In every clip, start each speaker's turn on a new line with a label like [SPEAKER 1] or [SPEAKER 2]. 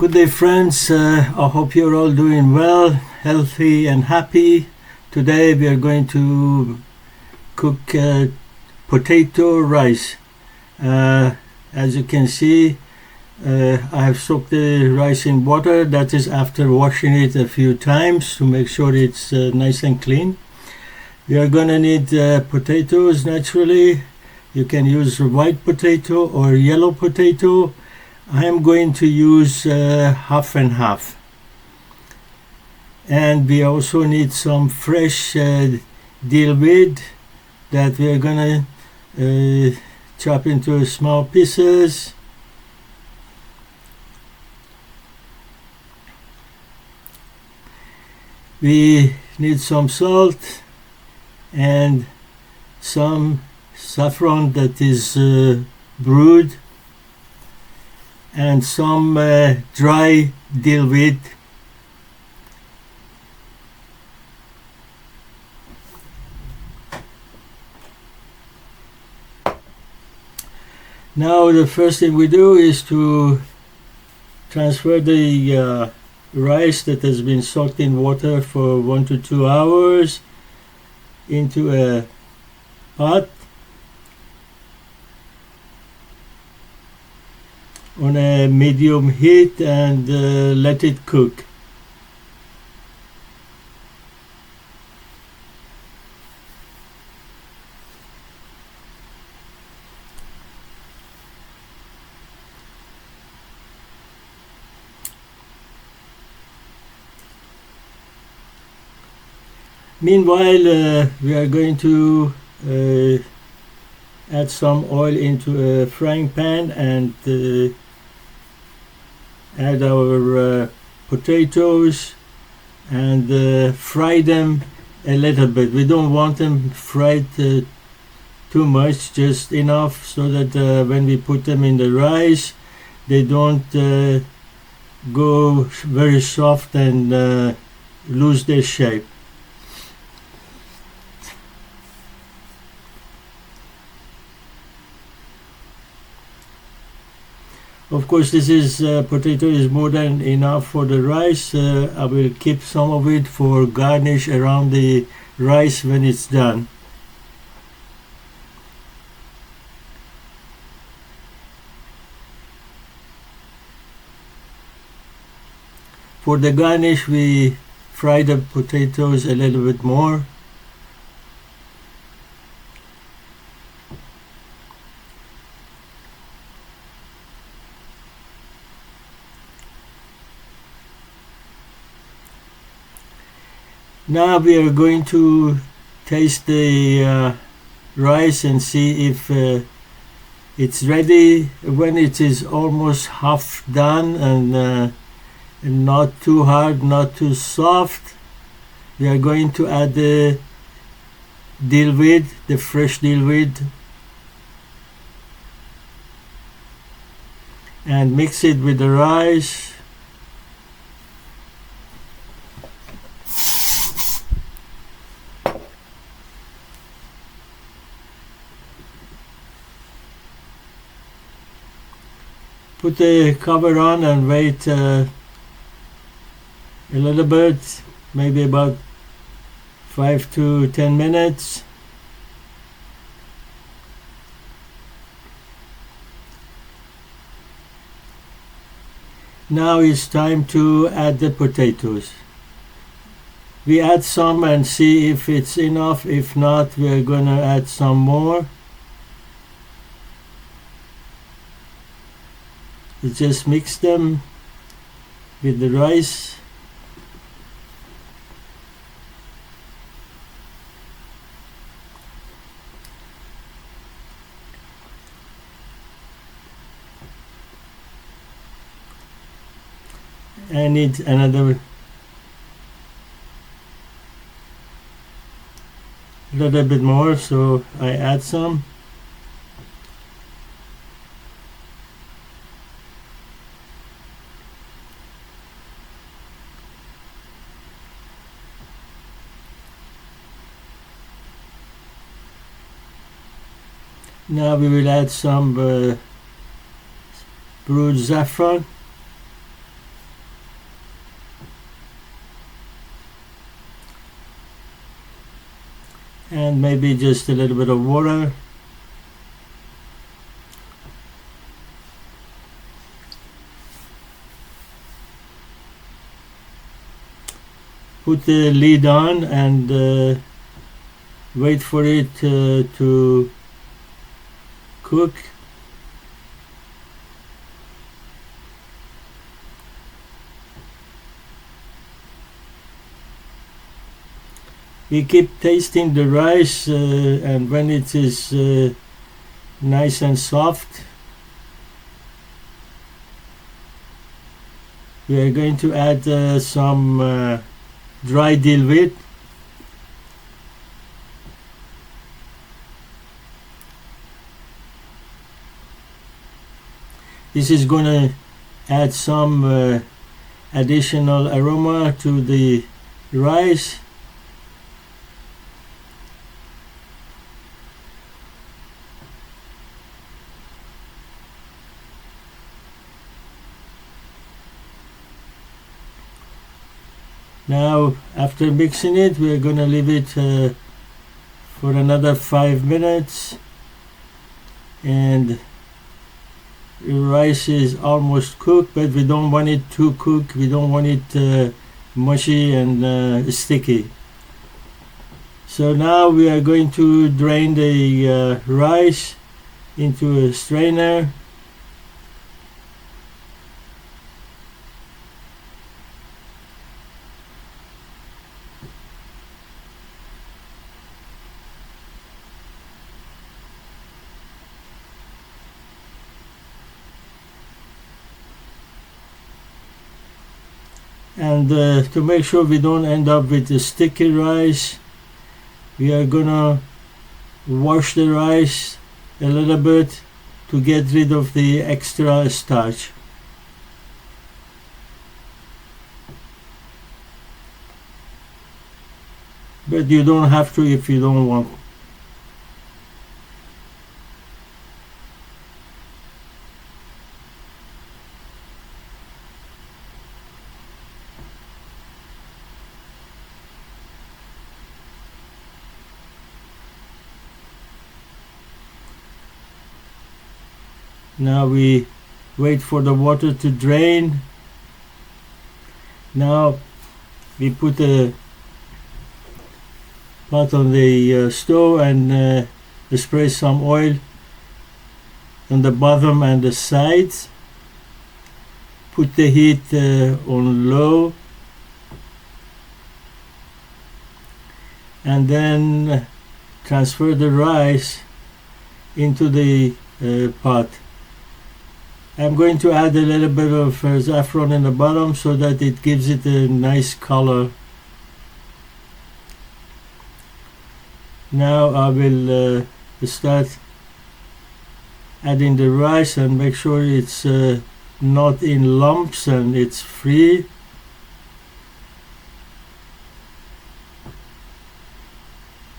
[SPEAKER 1] Good day, friends. I hope you're all doing well, healthy and happy. Today we are going to cook potato rice. As you can see, I have soaked the rice in water. That is after washing it a few times to make sure it's nice and clean. We are going to need potatoes naturally. You can use white potato or yellow potato. I am going to use half and half. And we also need some fresh dill weed that we are going to chop into small pieces. We need some salt and some saffron that is brewed, and some dry dill weed. Now the first thing we do is to transfer the rice that has been soaked in water for 1 to 2 hours into a pot on a medium heat and let it cook. Meanwhile, we are going to add some oil into a frying pan and add our potatoes and fry them a little bit. We don't want them fried too much, just enough so that when we put them in the rice, they don't go very soft and lose their shape. Of course, this is potato is more than enough for the rice. I will keep some of it for garnish around the rice when it's done. For the garnish, we fry the potatoes a little bit more. Now we are going to taste the rice and see if it's ready. When it is almost half done and not too hard, not too soft, we are going to add the dill weed, the fresh dill weed, and mix it with the rice. Put the cover on and wait a little bit, maybe about 5 to 10 minutes. Now it's time to add the potatoes. We add some and see if it's enough. If not, we are going to add some more. You just mix them with the rice. I need another little bit more, so I add some. Now we will add some brewed saffron. and maybe just a little bit of water. Put the lid on and wait for it to cook. We keep tasting the rice, and when it is nice and soft, we are going to add some dry dill weed. This is going to add some additional aroma to the rice. Now, after mixing it, we're going to leave it for another 5 minutes, and the rice is almost cooked, but we don't want it too cooked. We don't want it mushy and sticky. So now we are going to drain the rice into a strainer. And to make sure we don't end up with a sticky rice, we are gonna wash the rice a little bit to get rid of the extra starch. But you don't have to if you don't want. Now we wait for the water to drain. Now we put a pot on the stove and spray some oil on the bottom and the sides. Put the heat on low, and then transfer the rice into the pot. I'm going to add a little bit of saffron in the bottom so that it gives it a nice color. Now I will start adding the rice and make sure it's not in lumps and it's free.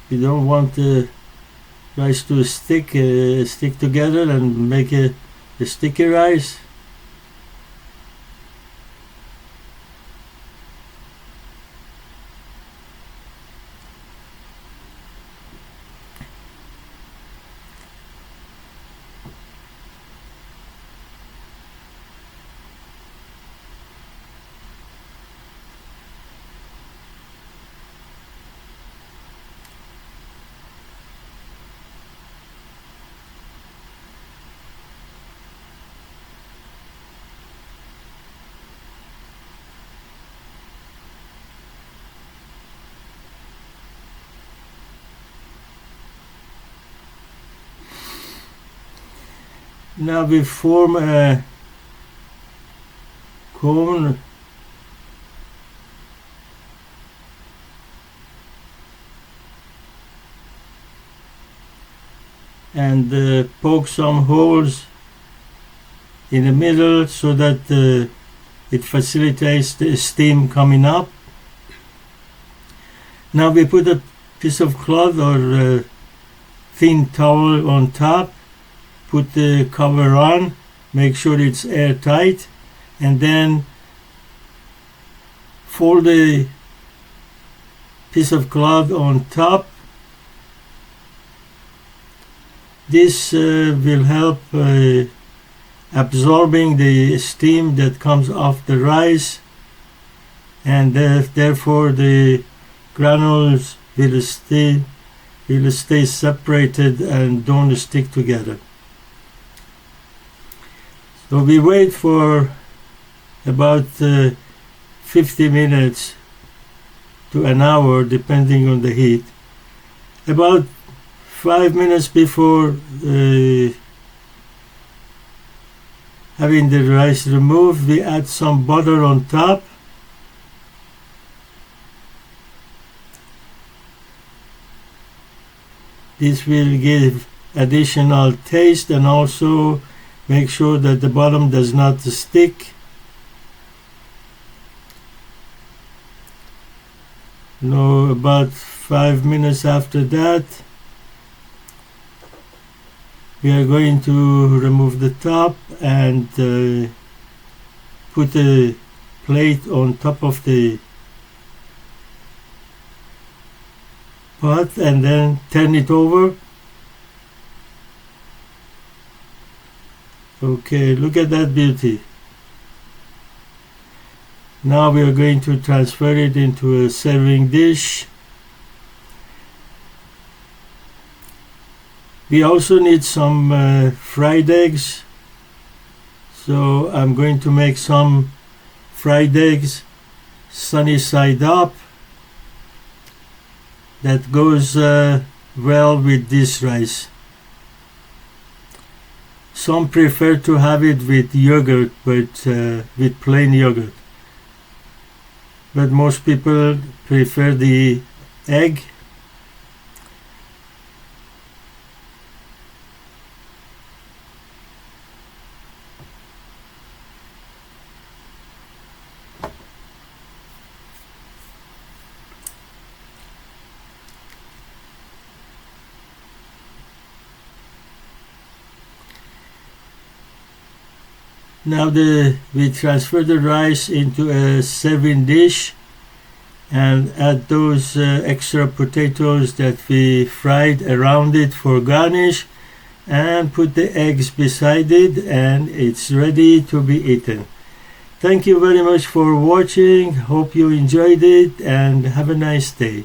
[SPEAKER 1] You don't want the rice to stick together and make a sticky rice. Now we form a cone and poke some holes in the middle so that it facilitates the steam coming up. Now we put a piece of cloth or thin towel on top. Put the cover on, make sure it's airtight, and then fold the piece of cloth on top This will help absorbing the steam that comes off the rice, and therefore the granules will stay separated and don't stick together. So we wait for about 50 minutes to an hour depending on the heat. About 5 minutes before having the rice removed, we add some butter on top. This will give additional taste and also make sure that the bottom does not stick. About 5 minutes after that, we are going to remove the top and put a plate on top of the pot and then turn it over. Okay, look at that beauty. Now we are going to transfer it into a serving dish. We also need some fried eggs, so I'm going to make some fried eggs sunny side up. That goes well with this rice. Some prefer to have it with yogurt, but with plain yogurt. But most people prefer the egg. Now we transfer the rice into a serving dish and add those extra potatoes that we fried around it for garnish, and put the eggs beside it, and it's ready to be eaten. Thank you very much for watching. Hope you enjoyed it and have a nice day.